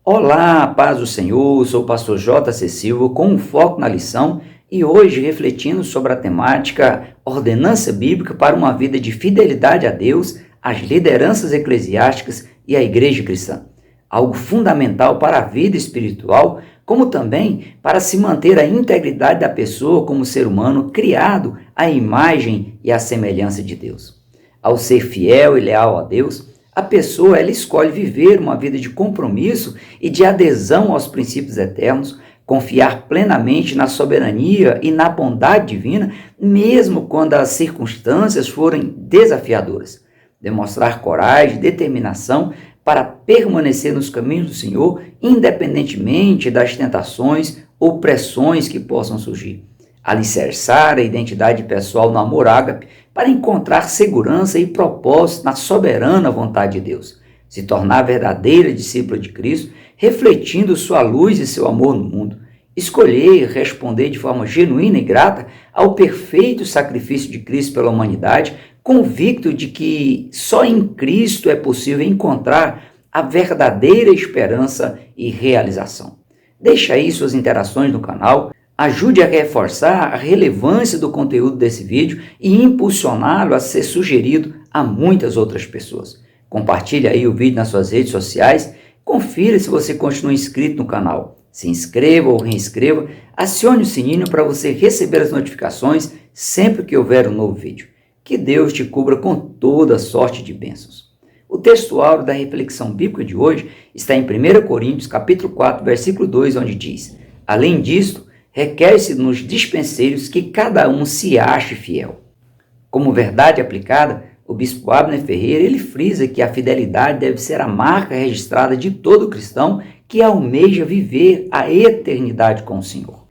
Olá, paz do Senhor, sou o pastor J.C. Silva com um foco na lição e hoje refletindo sobre a temática ordenança bíblica para uma vida de fidelidade a Deus, às lideranças eclesiásticas e à igreja cristã. Algo fundamental para a vida espiritual, como também para se manter a integridade da pessoa como ser humano criado à imagem e à semelhança de Deus. Ao ser fiel e leal a Deus, a pessoa ela escolhe viver uma vida de compromisso e de adesão aos princípios eternos, confiar plenamente na soberania e na bondade divina, mesmo quando as circunstâncias forem desafiadoras. Demonstrar coragem e determinação para permanecer nos caminhos do Senhor, independentemente das tentações ou pressões que possam surgir. Alicerçar a identidade pessoal no amor ágape para encontrar segurança e propósito na soberana vontade de Deus. Se tornar verdadeira discípula de Cristo, refletindo sua luz e seu amor no mundo. Escolher responder de forma genuína e grata ao perfeito sacrifício de Cristo pela humanidade, convicto de que só em Cristo é possível encontrar a verdadeira esperança e realização. Deixa aí suas interações no canal. Ajude a reforçar a relevância do conteúdo desse vídeo e impulsioná-lo a ser sugerido a muitas outras pessoas. Compartilhe aí o vídeo nas suas redes sociais, confira se você continua inscrito no canal. Se inscreva ou reinscreva, acione o sininho para você receber as notificações sempre que houver um novo vídeo. Que Deus te cubra com toda sorte de bênçãos. O textuário da reflexão bíblica de hoje está em 1 Coríntios capítulo 4, versículo 2, onde diz: além disto, requer-se nos dispenseiros que cada um se ache fiel. Como verdade aplicada, o bispo Abner Ferreira ele frisa que a fidelidade deve ser a marca registrada de todo cristão que almeja viver a eternidade com o Senhor.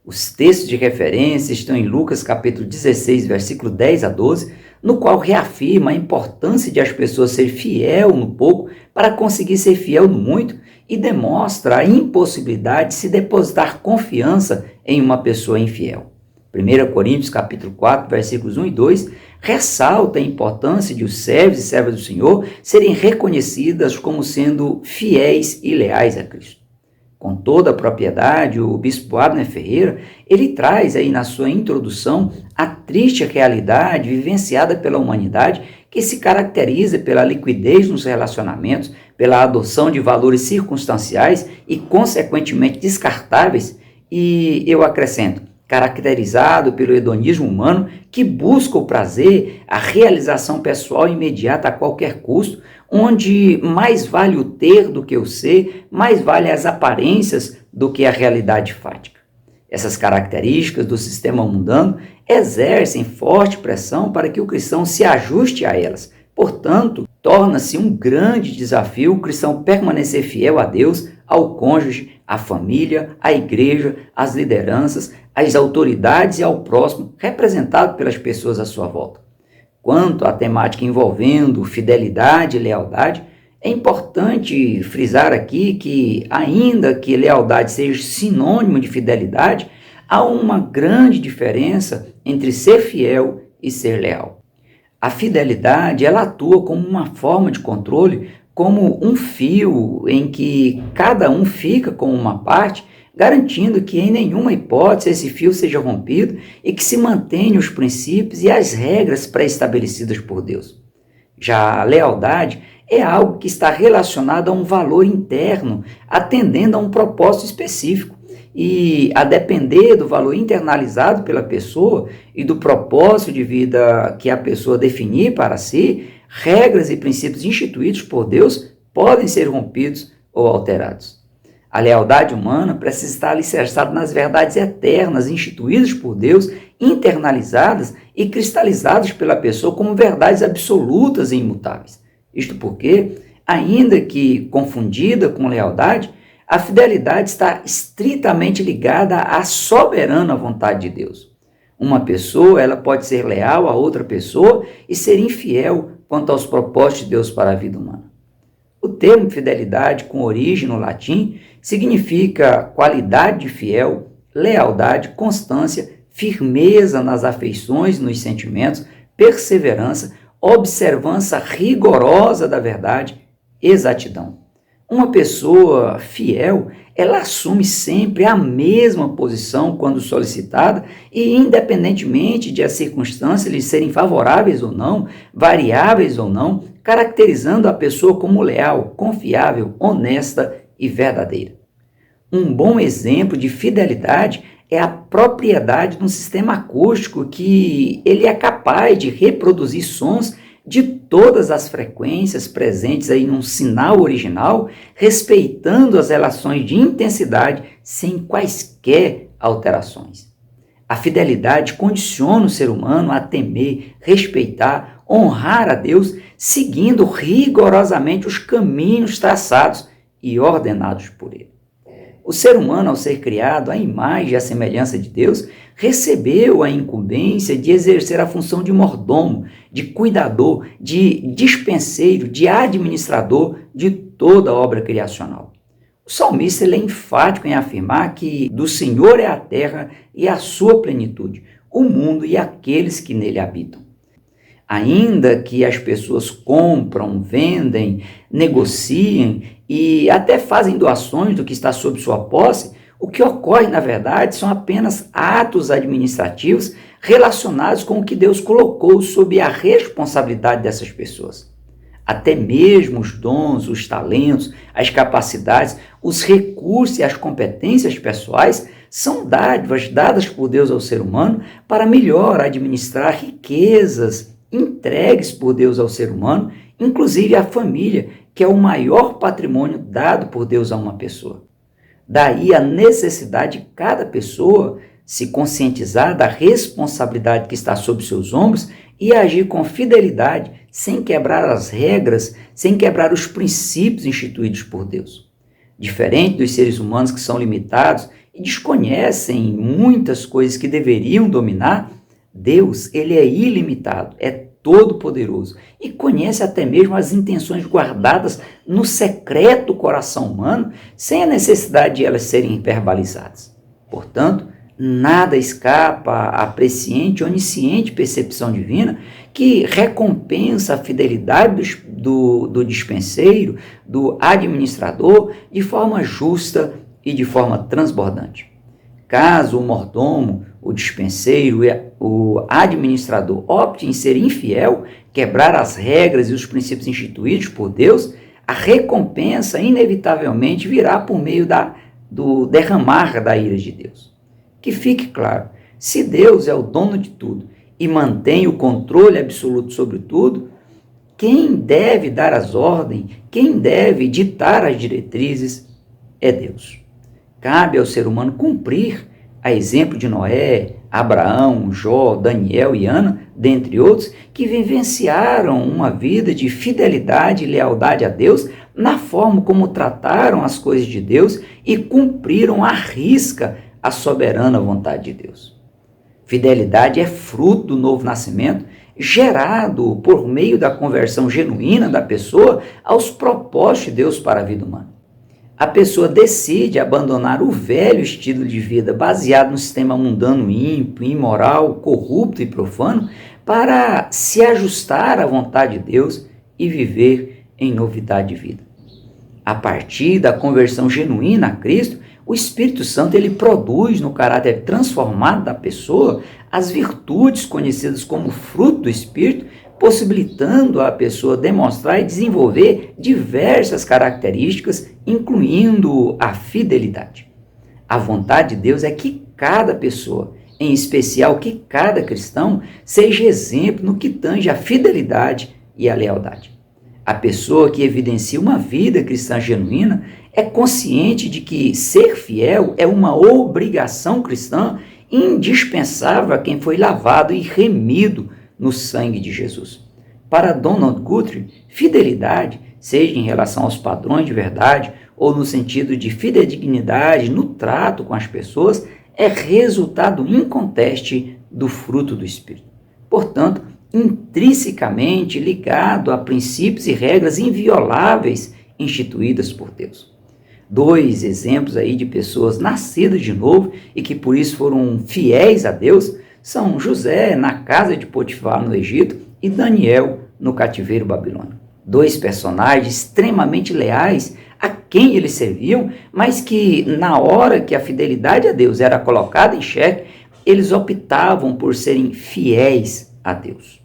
Os textos de referência estão em Lucas capítulo 16, versículo 10 a 12, no qual reafirma a importância de as pessoas ser fiel no pouco para conseguir ser fiel no muito e demonstra a impossibilidade de se depositar confiança em uma pessoa infiel. 1 Coríntios capítulo 4, versículos 1 e 2, ressalta a importância de os servos e servas do Senhor serem reconhecidas como sendo fiéis e leais a Cristo. Com toda a propriedade, o bispo Abner Ferreira, ele traz aí na sua introdução a triste realidade vivenciada pela humanidade que se caracteriza pela liquidez nos relacionamentos, pela adoção de valores circunstanciais e, consequentemente, descartáveis, e eu acrescento, caracterizado pelo hedonismo humano que busca o prazer, a realização pessoal imediata a qualquer custo, onde mais vale o ter do que o ser, mais vale as aparências do que a realidade fática. Essas características do sistema mundano exercem forte pressão para que o cristão se ajuste a elas. Portanto, torna-se um grande desafio o cristão permanecer fiel a Deus, ao cônjuge, à família, à igreja, às lideranças, às autoridades e ao próximo, representado pelas pessoas à sua volta. Quanto à temática envolvendo fidelidade e lealdade, é importante frisar aqui que, ainda que lealdade seja sinônimo de fidelidade, há uma grande diferença entre ser fiel e ser leal. A fidelidade, ela atua como uma forma de controle, como um fio em que cada um fica com uma parte, garantindo que em nenhuma hipótese esse fio seja rompido e que se mantenham os princípios e as regras pré-estabelecidas por Deus. Já a lealdade é algo que está relacionado a um valor interno, atendendo a um propósito específico. E, a depender do valor internalizado pela pessoa e do propósito de vida que a pessoa definir para si, regras e princípios instituídos por Deus podem ser rompidos ou alterados. A lealdade humana precisa estar alicerçada nas verdades eternas instituídas por Deus, internalizadas e cristalizadas pela pessoa como verdades absolutas e imutáveis. Isto porque, ainda que confundida com lealdade, a fidelidade está estritamente ligada à soberana vontade de Deus. Uma pessoa ela pode ser leal a outra pessoa e ser infiel quanto aos propósitos de Deus para a vida humana. O termo fidelidade, com origem no latim, significa qualidade de fiel, lealdade, constância, firmeza nas afeições e nos sentimentos, perseverança, observância rigorosa da verdade, exatidão. Uma pessoa fiel, ela assume sempre a mesma posição quando solicitada e independentemente de as circunstâncias lhe serem favoráveis ou não, variáveis ou não, caracterizando a pessoa como leal, confiável, honesta e verdadeira. Um bom exemplo de fidelidade é a propriedade de um sistema acústico que ele é capaz de reproduzir sons de todas as frequências presentes aí num sinal original, respeitando as relações de intensidade sem quaisquer alterações. A fidelidade condiciona o ser humano a temer, respeitar, honrar a Deus, seguindo rigorosamente os caminhos traçados e ordenados por Ele. O ser humano, ao ser criado à imagem e à semelhança de Deus, recebeu a incumbência de exercer a função de mordomo, de cuidador, de dispenseiro, de administrador de toda a obra criacional. O salmista ele é enfático em afirmar que do Senhor é a terra e a sua plenitude, o mundo e aqueles que nele habitam. Ainda que as pessoas compram, vendem, negociem e até fazem doações do que está sob sua posse, o que ocorre, na verdade, são apenas atos administrativos relacionados com o que Deus colocou sob a responsabilidade dessas pessoas. Até mesmo os dons, os talentos, as capacidades, os recursos e as competências pessoais são dádivas dadas por Deus ao ser humano para melhor administrar riquezas entregues por Deus ao ser humano, inclusive à família, que é o maior patrimônio dado por Deus a uma pessoa. Daí a necessidade de cada pessoa se conscientizar da responsabilidade que está sob seus ombros e agir com fidelidade, sem quebrar as regras, sem quebrar os princípios instituídos por Deus. Diferente dos seres humanos que são limitados e desconhecem muitas coisas que deveriam dominar, Deus, ele é ilimitado, é todo-poderoso e conhece até mesmo as intenções guardadas no secreto coração humano, sem a necessidade de elas serem verbalizadas. Portanto, nada escapa à presciente, onisciente percepção divina que recompensa a fidelidade do dispenseiro, do administrador, de forma justa e de forma transbordante. Caso o mordomo, o dispenseiro e o administrador optem em ser infiel, quebrar as regras e os princípios instituídos por Deus, a recompensa inevitavelmente virá por meio do derramar da ira de Deus. Que fique claro, se Deus é o dono de tudo e mantém o controle absoluto sobre tudo, quem deve dar as ordens, quem deve ditar as diretrizes é Deus. Cabe ao ser humano cumprir, a exemplo de Noé, Abraão, Jó, Daniel e Ana, dentre outros, que vivenciaram uma vida de fidelidade e lealdade a Deus na forma como trataram as coisas de Deus e cumpriram à risca a soberana vontade de Deus. Fidelidade é fruto do novo nascimento, gerado por meio da conversão genuína da pessoa aos propósitos de Deus para a vida humana. A pessoa decide abandonar o velho estilo de vida baseado no sistema mundano ímpio, imoral, corrupto e profano para se ajustar à vontade de Deus e viver em novidade de vida. A partir da conversão genuína a Cristo, o Espírito Santo ele produz no caráter transformado da pessoa as virtudes conhecidas como fruto do Espírito, possibilitando a pessoa demonstrar e desenvolver diversas características, incluindo a fidelidade. A vontade de Deus é que cada pessoa, em especial que cada cristão, seja exemplo no que tange a fidelidade e a lealdade. A pessoa que evidencia uma vida cristã genuína é consciente de que ser fiel é uma obrigação cristã indispensável a quem foi lavado e remido no sangue de Jesus. Para Donald Guthrie, fidelidade, seja em relação aos padrões de verdade ou no sentido de fidedignidade no trato com as pessoas, é resultado inconteste do fruto do Espírito. Portanto, intrinsecamente ligado a princípios e regras invioláveis instituídas por Deus. Dois exemplos aí de pessoas nascidas de novo e que por isso foram fiéis a Deus são José na casa de Potifar no Egito e Daniel no cativeiro babilônico. Dois personagens extremamente leais a quem eles serviam, mas que na hora que a fidelidade a Deus era colocada em xeque, eles optavam por serem fiéis a Deus.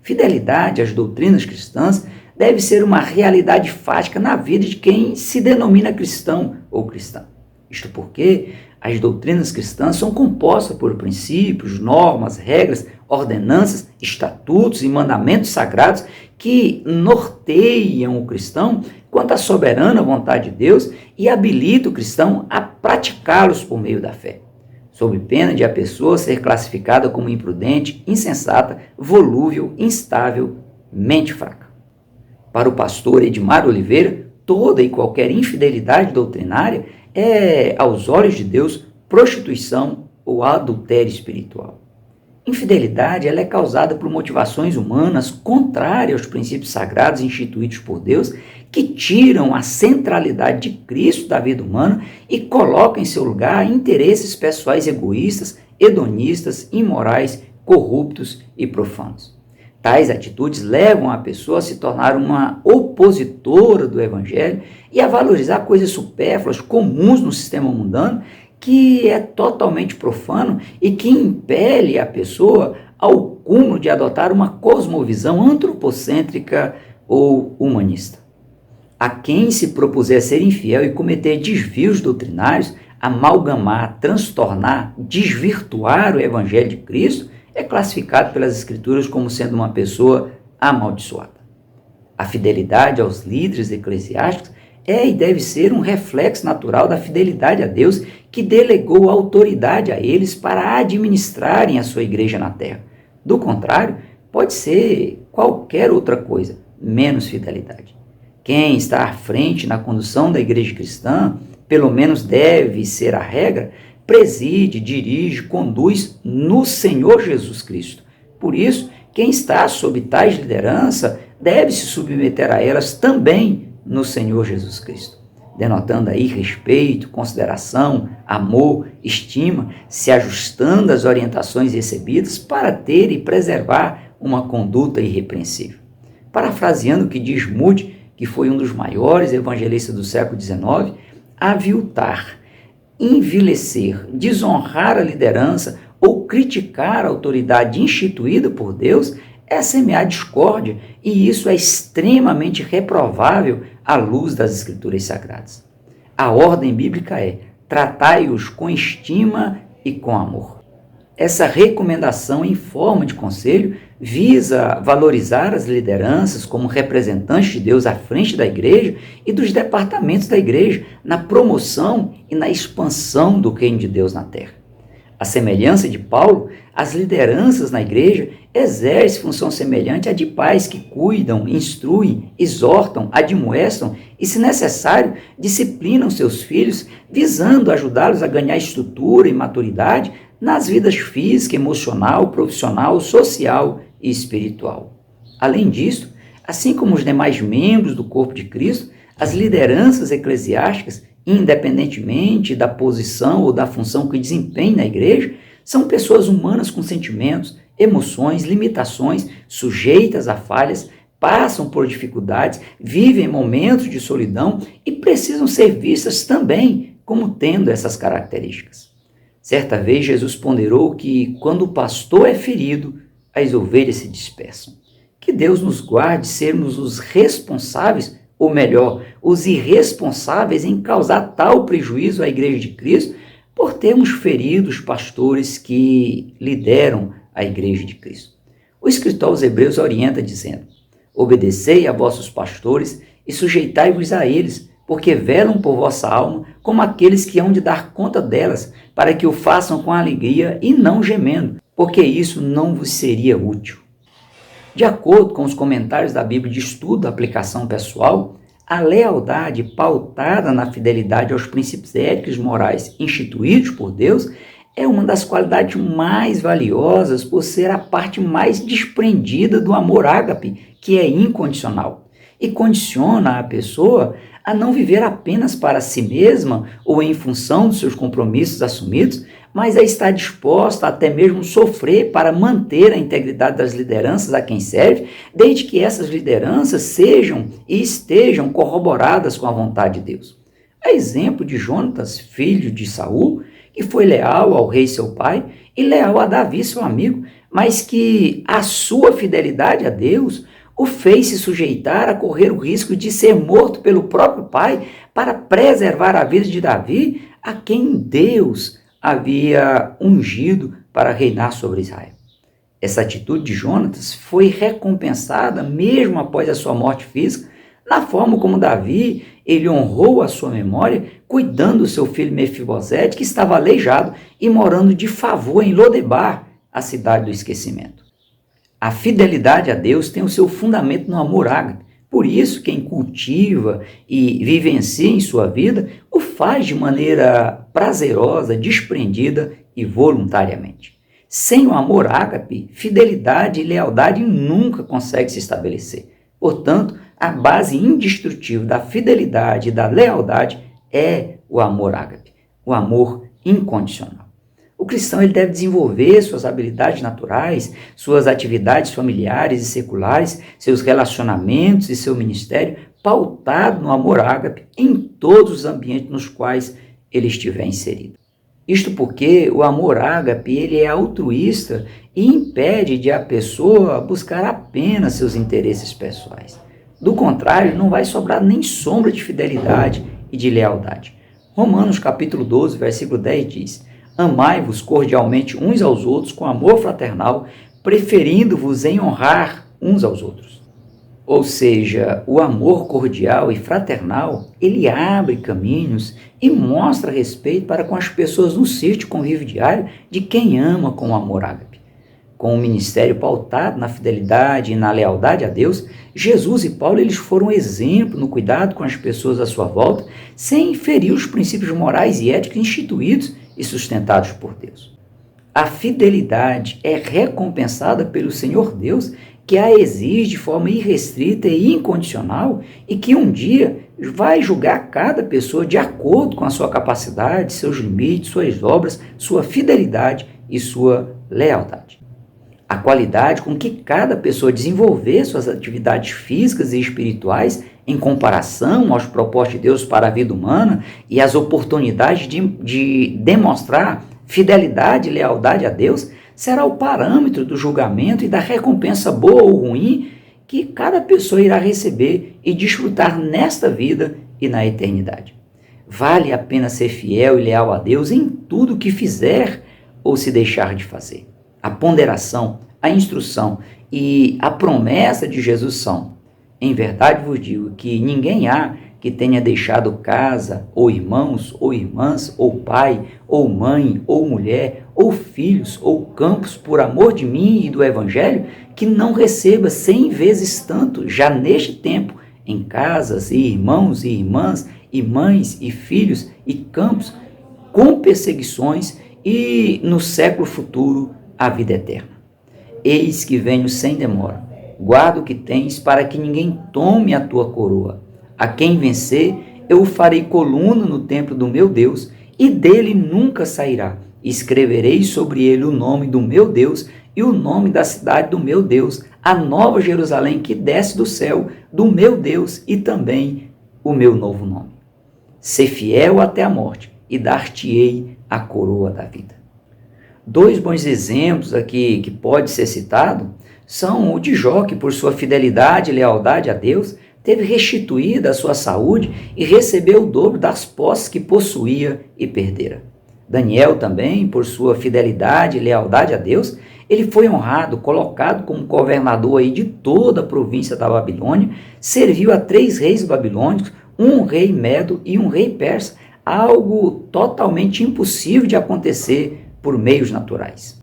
Fidelidade às doutrinas cristãs deve ser uma realidade fática na vida de quem se denomina cristão ou cristã. Isto porque as doutrinas cristãs são compostas por princípios, normas, regras, ordenanças, estatutos e mandamentos sagrados que norteiam o cristão quanto à soberana vontade de Deus e habilitam o cristão a praticá-los por meio da fé, sob pena de a pessoa ser classificada como imprudente, insensata, volúvel, instável, mente fraca. Para o pastor Edmar Oliveira, toda e qualquer infidelidade doutrinária é, aos olhos de Deus, prostituição ou adultério espiritual. Infidelidade ela é causada por motivações humanas contrárias aos princípios sagrados instituídos por Deus, que tiram a centralidade de Cristo da vida humana e colocam em seu lugar interesses pessoais egoístas, hedonistas, imorais, corruptos e profanos. Tais atitudes levam a pessoa a se tornar uma opositora do Evangelho e a valorizar coisas supérfluas, comuns no sistema mundano, que é totalmente profano e que impele a pessoa ao cúmulo de adotar uma cosmovisão antropocêntrica ou humanista. A quem se propuser ser infiel e cometer desvios doutrinários, amalgamar, transtornar, desvirtuar o Evangelho de Cristo, é classificado pelas Escrituras como sendo uma pessoa amaldiçoada. A fidelidade aos líderes eclesiásticos é e deve ser um reflexo natural da fidelidade a Deus, que delegou autoridade a eles para administrarem a sua igreja na terra. Do contrário, pode ser qualquer outra coisa, menos fidelidade. Quem está à frente na condução da igreja cristã, pelo menos deve ser a regra, preside, dirige, conduz no Senhor Jesus Cristo. Por isso, quem está sob tais liderança deve se submeter a elas também no Senhor Jesus Cristo, denotando aí respeito, consideração, amor, estima, se ajustando às orientações recebidas para ter e preservar uma conduta irrepreensível. Parafraseando o que diz Moody, que foi um dos maiores evangelistas do século XIX, aviltar, envilecer, desonrar a liderança ou criticar a autoridade instituída por Deus é semear discórdia, e isso é extremamente reprovável à luz das Escrituras Sagradas. A ordem bíblica é: tratai-os com estima e com amor. Essa recomendação em forma de conselho visa valorizar as lideranças como representantes de Deus à frente da igreja e dos departamentos da igreja na promoção e na expansão do reino de Deus na terra. A semelhança de Paulo, as lideranças na igreja exercem função semelhante à de pais que cuidam, instruem, exortam, admoestam e, se necessário, disciplinam seus filhos, visando ajudá-los a ganhar estrutura e maturidade nas vidas física, emocional, profissional, social e espiritual. Além disso, assim como os demais membros do corpo de Cristo, as lideranças eclesiásticas, independentemente da posição ou da função que desempenhem na igreja, são pessoas humanas com sentimentos, emoções, limitações, sujeitas a falhas, passam por dificuldades, vivem momentos de solidão e precisam ser vistas também como tendo essas características. Certa vez Jesus ponderou que quando o pastor é ferido, as ovelhas se dispersam. Que Deus nos guarde sermos os responsáveis, ou melhor, os irresponsáveis em causar tal prejuízo à igreja de Cristo por termos ferido os pastores que lideram a igreja de Cristo. O escritor aos Hebreus orienta dizendo: obedecei a vossos pastores e sujeitai-vos a eles, porque velam por vossa alma como aqueles que hão de dar conta delas, para que o façam com alegria e não gemendo, porque isso não vos seria útil. De acordo com os comentários da Bíblia de estudo, aplicação pessoal, a lealdade pautada na fidelidade aos princípios éticos e morais instituídos por Deus é uma das qualidades mais valiosas por ser a parte mais desprendida do amor ágape, que é incondicional, e condiciona a pessoa a não viver apenas para si mesma ou em função dos seus compromissos assumidos, mas a estar disposta a até mesmo sofrer para manter a integridade das lideranças a quem serve, desde que essas lideranças sejam e estejam corroboradas com a vontade de Deus. a exemplo de Jonatas, filho de Saul, que foi leal ao rei seu pai e leal a Davi, seu amigo, mas que a sua fidelidade a Deus o fez se sujeitar a correr o risco de ser morto pelo próprio pai para preservar a vida de Davi, a quem Deus havia ungido para reinar sobre Israel. Essa atitude de Jonatas foi recompensada mesmo após a sua morte física, na forma como Davi ele honrou a sua memória, cuidando do seu filho Mefibosete, que estava aleijado e morando de favor em Lodebar, a cidade do esquecimento. A fidelidade a Deus tem o seu fundamento no amor ágape. Por isso, quem cultiva e vivencia em sua vida, o faz de maneira prazerosa, desprendida e voluntariamente. Sem o amor ágape, fidelidade e lealdade nunca conseguem se estabelecer. Portanto, a base indestrutível da fidelidade e da lealdade é o amor ágape, o amor incondicional. O cristão ele deve desenvolver suas habilidades naturais, suas atividades familiares e seculares, seus relacionamentos e seu ministério, pautado no amor ágape em todos os ambientes nos quais ele estiver inserido. Isto porque o amor ágape ele é altruísta e impede de a pessoa buscar apenas seus interesses pessoais. Do contrário, não vai sobrar nem sombra de fidelidade e de lealdade. Romanos capítulo 12, versículo 10 diz: amai-vos cordialmente uns aos outros com amor fraternal, preferindo-vos em honrar uns aos outros. Ou seja, o amor cordial e fraternal, ele abre caminhos e mostra respeito para com as pessoas no círculo de convívio diário de quem ama com amor ágape. Com o ministério pautado na fidelidade e na lealdade a Deus, Jesus e Paulo eles foram exemplo no cuidado com as pessoas à sua volta, sem ferir os princípios morais e éticos instituídos e sustentados por Deus. A fidelidade é recompensada pelo Senhor Deus, que a exige de forma irrestrita e incondicional e que um dia vai julgar cada pessoa de acordo com a sua capacidade, seus limites, suas obras, sua fidelidade e sua lealdade. A qualidade com que cada pessoa desenvolver suas atividades físicas e espirituais em comparação aos propósitos de Deus para a vida humana e as oportunidades de demonstrar fidelidade e lealdade a Deus será o parâmetro do julgamento e da recompensa boa ou ruim que cada pessoa irá receber e desfrutar nesta vida e na eternidade. Vale a pena ser fiel e leal a Deus em tudo o que fizer ou se deixar de fazer. A ponderação, a instrução e a promessa de Jesus são: em verdade vos digo que ninguém há que tenha deixado casa, ou irmãos, ou irmãs, ou pai, ou mãe, ou mulher, ou filhos, ou campos, por amor de mim e do Evangelho, que não receba 100 vezes tanto, já neste tempo, em casas, e irmãos, e irmãs, e mães, e filhos, e campos, com perseguições, e no século futuro, a vida eterna. Eis que venho sem demora. Guarda o que tens, para que ninguém tome a tua coroa. A quem vencer, eu o farei coluna no templo do meu Deus, e dele nunca sairá. Escreverei sobre ele o nome do meu Deus e o nome da cidade do meu Deus, a nova Jerusalém que desce do céu, do meu Deus, e também o meu novo nome. Ser fiel até a morte, e dar-te-ei a coroa da vida. Dois bons exemplos aqui que pode ser citado são o de Jó, que por sua fidelidade e lealdade a Deus, teve restituída a sua saúde e recebeu o dobro das posses que possuía e perdera. Daniel também, por sua fidelidade e lealdade a Deus, ele foi honrado, colocado como governador aí de toda a província da Babilônia, serviu a 3 reis babilônicos, um rei medo e um rei persa, algo totalmente impossível de acontecer por meios naturais.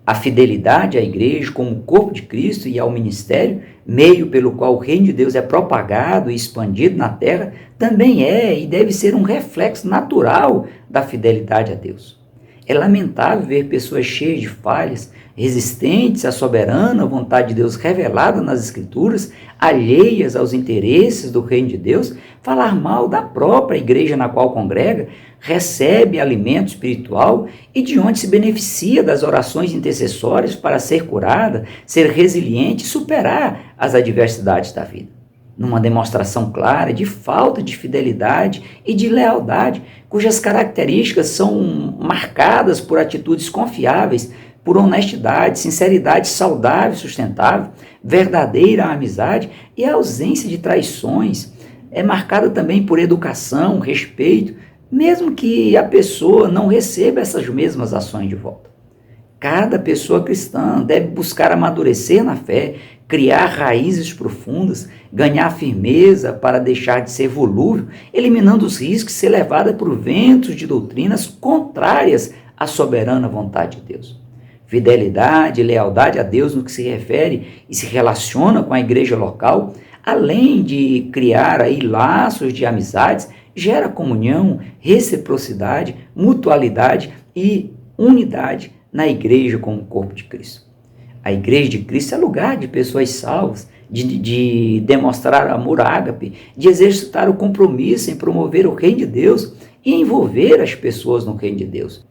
A fidelidade à igreja como corpo de Cristo e ao ministério, meio pelo qual o reino de Deus é propagado e expandido na terra, também é e deve ser um reflexo natural da fidelidade a Deus. É lamentável ver pessoas cheias de falhas, resistentes à soberana vontade de Deus revelada nas Escrituras, alheias aos interesses do reino de Deus, falar mal da própria igreja na qual congrega, recebe alimento espiritual e de onde se beneficia das orações intercessórias para ser curada, ser resiliente e superar as adversidades da vida. numa demonstração clara de falta de fidelidade e de lealdade, cujas características são marcadas por atitudes confiáveis, por honestidade, sinceridade saudável e sustentável, verdadeira amizade e a ausência de traições. É marcada também por educação, respeito, mesmo que a pessoa não receba essas mesmas ações de volta. Cada pessoa cristã deve buscar amadurecer na fé, criar raízes profundas, ganhar firmeza para deixar de ser volúvel, eliminando os riscos de ser levada por ventos de doutrinas contrárias à soberana vontade de Deus. Fidelidade e lealdade a Deus no que se refere e se relaciona com a igreja local, além de criar aí laços de amizades, gera comunhão, reciprocidade, mutualidade e unidade na igreja como corpo de Cristo. A igreja de Cristo é lugar de pessoas salvas, de demonstrar amor ágape, de exercitar o compromisso em promover o reino de Deus e envolver as pessoas no reino de Deus.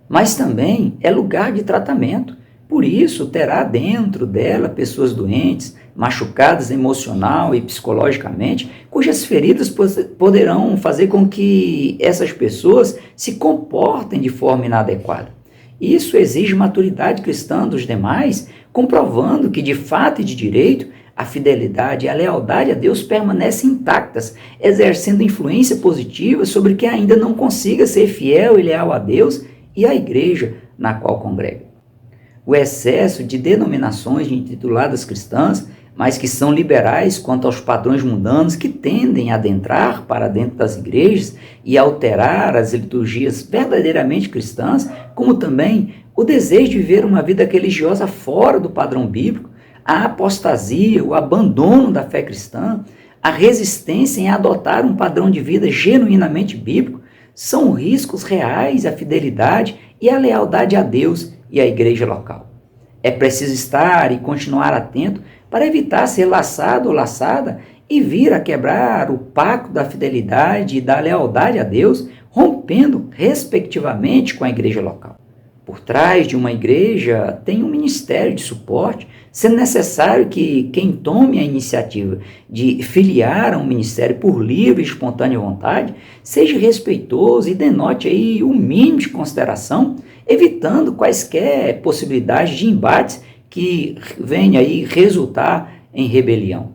Mas também é lugar de tratamento. Por isso, terá dentro dela pessoas doentes, machucadas emocional e psicologicamente, cujas feridas poderão fazer com que essas pessoas se comportem de forma inadequada. Isso exige maturidade cristã dos demais, comprovando que, de fato e de direito, a fidelidade e a lealdade a Deus permanecem intactas, exercendo influência positiva sobre quem ainda não consiga ser fiel e leal a Deus e à igreja na qual congrega. O excesso de denominações intituladas cristãs, mas que são liberais quanto aos padrões mundanos que tendem a adentrar para dentro das igrejas e alterar as liturgias verdadeiramente cristãs, como também o desejo de viver uma vida religiosa fora do padrão bíblico, a apostasia, o abandono da fé cristã, a resistência em adotar um padrão de vida genuinamente bíblico, são riscos reais à fidelidade e à lealdade a Deus e à igreja local. É preciso estar e continuar atento para evitar ser laçado ou laçada e vir a quebrar o pacto da fidelidade e da lealdade a Deus, rompendo respectivamente com a igreja local. Por trás de uma igreja tem um ministério de suporte, sendo necessário que quem tome a iniciativa de filiar a um ministério por livre e espontânea vontade seja respeitoso e denote aí o mínimo de consideração, evitando quaisquer possibilidades de embates que venha aí resultar em rebelião.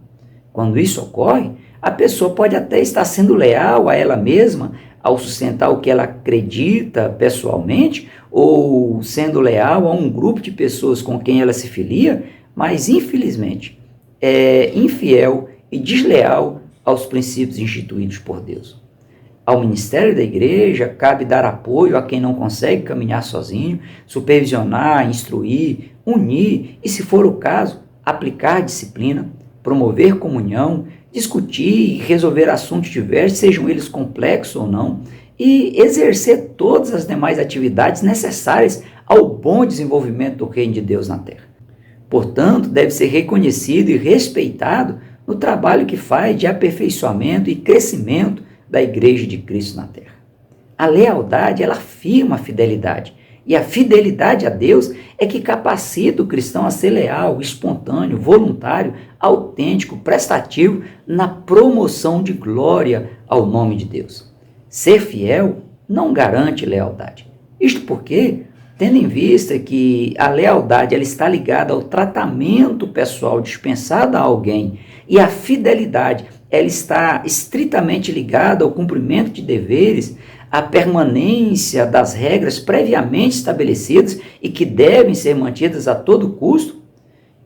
Quando isso ocorre, a pessoa pode até estar sendo leal a ela mesma ao sustentar o que ela acredita pessoalmente, ou sendo leal a um grupo de pessoas com quem ela se filia, mas infelizmente é infiel e desleal aos princípios instituídos por Deus. Ao ministério da igreja cabe dar apoio a quem não consegue caminhar sozinho, supervisionar, instruir, unir e, se for o caso, aplicar disciplina, promover comunhão, discutir e resolver assuntos diversos, sejam eles complexos ou não, e exercer todas as demais atividades necessárias ao bom desenvolvimento do reino de Deus na terra. Portanto, deve ser reconhecido e respeitado no trabalho que faz de aperfeiçoamento e crescimento da Igreja de Cristo na terra. A lealdade, ela afirma a fidelidade, e a fidelidade a Deus é que capacita o cristão a ser leal, espontâneo, voluntário, autêntico, prestativo na promoção de glória ao nome de Deus. Ser fiel não garante lealdade. Isto porque, tendo em vista que a lealdade ela está ligada ao tratamento pessoal dispensado a alguém e a fidelidade ela está estritamente ligada ao cumprimento de deveres, à permanência das regras previamente estabelecidas e que devem ser mantidas a todo custo,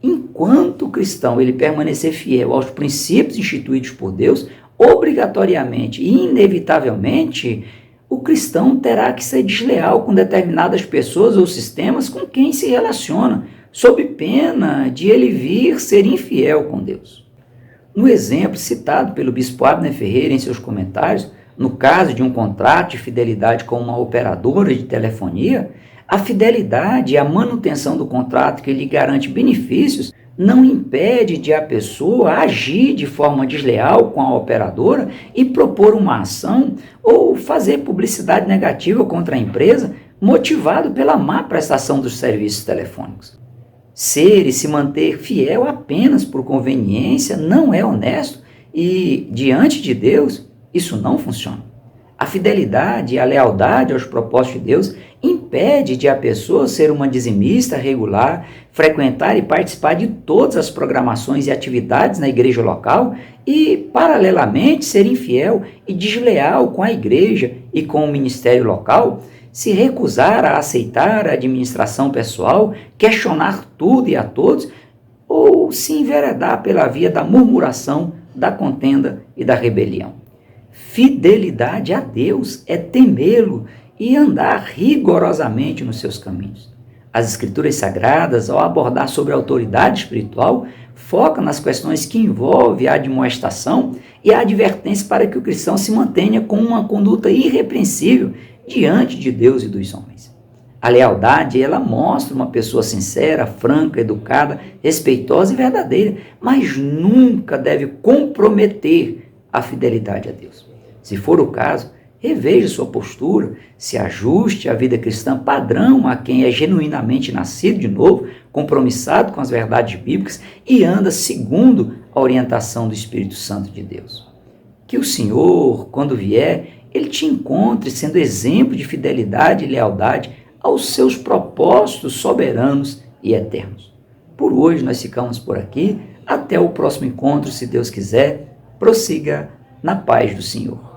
enquanto o cristão ele permanecer fiel aos princípios instituídos por Deus, obrigatoriamente e inevitavelmente, o cristão terá que ser desleal com determinadas pessoas ou sistemas com quem se relaciona, sob pena de ele vir ser infiel com Deus. No exemplo citado pelo bispo Abner Ferreira em seus comentários, no caso de um contrato de fidelidade com uma operadora de telefonia, a fidelidade e a manutenção do contrato que lhe garante benefícios não impede de a pessoa agir de forma desleal com a operadora e propor uma ação ou fazer publicidade negativa contra a empresa motivado pela má prestação dos serviços telefônicos. Ser e se manter fiel apenas por conveniência não é honesto E diante de Deus, isso não funciona. A fidelidade e a lealdade aos propósitos de Deus impede de a pessoa ser uma dizimista regular, frequentar e participar de todas as programações e atividades na igreja local e, paralelamente, ser infiel e desleal com a igreja e com o ministério local, se recusar a aceitar a administração pessoal, questionar tudo e a todos, ou se enveredar pela via da murmuração, da contenda e da rebelião. Fidelidade a Deus é temê-lo e andar rigorosamente nos seus caminhos. As Escrituras Sagradas, ao abordar sobre a autoridade espiritual, focam nas questões que envolvem a admoestação e a advertência para que o cristão se mantenha com uma conduta irrepreensível diante de Deus e dos homens. A lealdade, ela mostra uma pessoa sincera, franca, educada, respeitosa e verdadeira, mas nunca deve comprometer a fidelidade a Deus. Se for o caso, reveja sua postura, se ajuste à vida cristã padrão a quem é genuinamente nascido de novo, compromissado com as verdades bíblicas e anda segundo a orientação do Espírito Santo de Deus. Que o Senhor, quando vier, Ele te encontre sendo exemplo de fidelidade e lealdade aos seus propósitos soberanos e eternos. Por hoje nós ficamos por aqui. Até o próximo encontro, se Deus quiser. Prossiga na paz do Senhor.